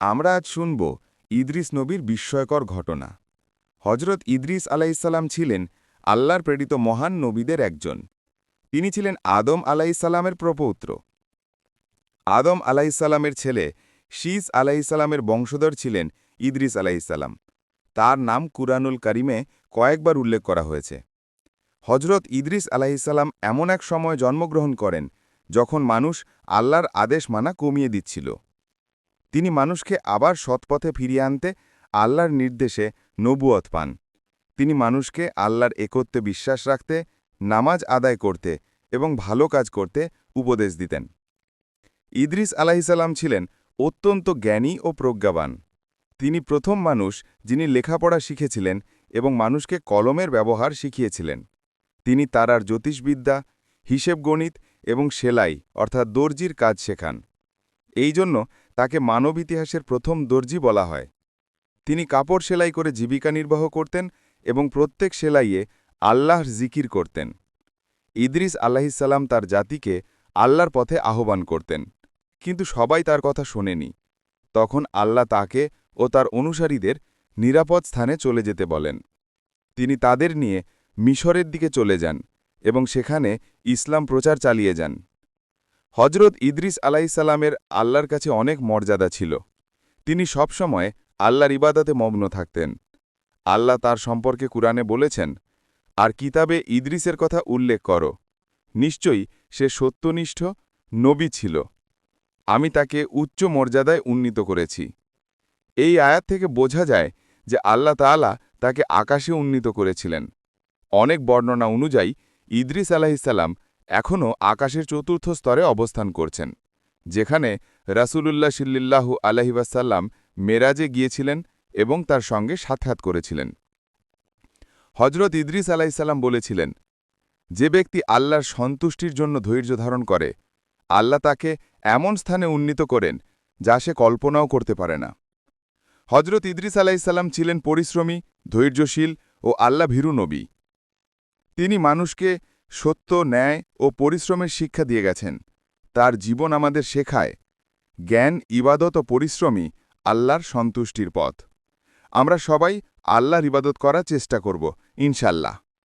আমরা আজ শুনব ইদ্রিস নবীর বিস্ময়কর ঘটনা। হজরত ইদ্রিস আলাইসাল্লাম ছিলেন আল্লাহর প্রেরিত মহান নবীদের একজন। তিনি ছিলেন আদম আলাইসাল্লামের প্রপৌত্র। আদম আলাইসাল্লামের ছেলে শীস আলাইসাল্লামের বংশধর ছিলেন ইদ্রিস আলাইসাল্লাম। তার নাম কুরআনুল কারিমে কয়েকবার উল্লেখ করা হয়েছে। হজরত ইদ্রিস আলাইসাল্লাম এমন এক সময় জন্মগ্রহণ করেন যখন মানুষ আল্লাহর আদেশ মানা কমিয়ে দিচ্ছিল। তিনি মানুষকে আবার সৎপথে ফিরিয়ে আনতে আল্লাহর নির্দেশে নবুয়ত পান। তিনি মানুষকে আল্লাহর একত্বে বিশ্বাস রাখতে, নামাজ আদায় করতে এবং ভালো কাজ করতে উপদেশ দিতেন। ইদ্রিস আলাইসাল্লাম ছিলেন অত্যন্ত জ্ঞানী ও প্রজ্ঞাবান। তিনি প্রথম মানুষ যিনি লেখাপড়া শিখেছিলেন এবং মানুষকে কলমের ব্যবহার শিখিয়েছিলেন। তিনি তারার জ্যোতিষবিদ্যা, হিসেব গণিত এবং সেলাই অর্থাৎ দর্জির কাজ শেখান। এই জন্য তাকে মানব ইতিহাসের প্রথম দর্জি বলা হয়। তিনি কাপড় সেলাই করে জীবিকা নির্বাহ করতেন এবং প্রত্যেক সেলাইয়ে আল্লাহর জিকির করতেন। ইদ্রিস আলাইহিসসালাম তার জাতিকে আল্লাহর পথে আহ্বান করতেন, কিন্তু সবাই তার কথা শোনেনি। তখন আল্লাহ তাকে ও তার অনুসারীদের নিরাপদ স্থানে চলে যেতে বলেন। তিনি তাদের নিয়ে মিশরের দিকে চলে যান এবং সেখানে ইসলাম প্রচার চালিয়ে যান। হজরত ইদ্রিস আলাইসাল্লামের আল্লাহর কাছে অনেক মর্যাদা ছিল। তিনি সবসময় আল্লাহর ইবাদতে মগ্ন থাকতেন। আল্লাহ তার সম্পর্কে কুরআনে বলেছেন, আর কিতাবে ইদ্রিসের কথা উল্লেখ করো, নিশ্চয়ই সে সত্যনিষ্ঠ নবী ছিল। আমি তাকে উচ্চ মর্যাদায় উন্নীত করেছি। এই আয়াত থেকে বোঝা যায় যে আল্লাহ তাআলা তাকে আকাশে উন্নীত করেছিলেন। অনেক বর্ণনা অনুযায়ী ইদ্রিস আলাইহিসসালাম এখনও আকাশের চতুর্থ স্তরে অবস্থান করছেন, যেখানে রাসূলুল্লাহ সাল্লাল্লাহু আলাইহি ওয়াসাল্লাম মেরাজে গিয়েছিলেন এবং তার সঙ্গে সাক্ষাৎ করেছিলেন। হজরত ইদ্রিস আলাইহিসসালাম বলেছিলেন, যে ব্যক্তি আল্লাহর সন্তুষ্টির জন্য ধৈর্য ধারণ করে, আল্লাহ তাকে এমন স্থানে উন্নীত করেন যা সে কল্পনাও করতে পারে না। হজরত ইদ্রিস আলাইহিসসালাম ছিলেন পরিশ্রমী, ধৈর্যশীল ও আল্লাহভীরু নবী। তিনি মানুষকে সত্য, ন্যায় ও পরিশ্রমের শিক্ষা দিয়ে গেছেন। তার জীবন আমাদের শেখায়, জ্ঞান, ইবাদত ও পরিশ্রমই আল্লাহর সন্তুষ্টির পথ। আমরা সবাই আল্লাহর ইবাদত করার চেষ্টা করব, ইনশাল্লাহ।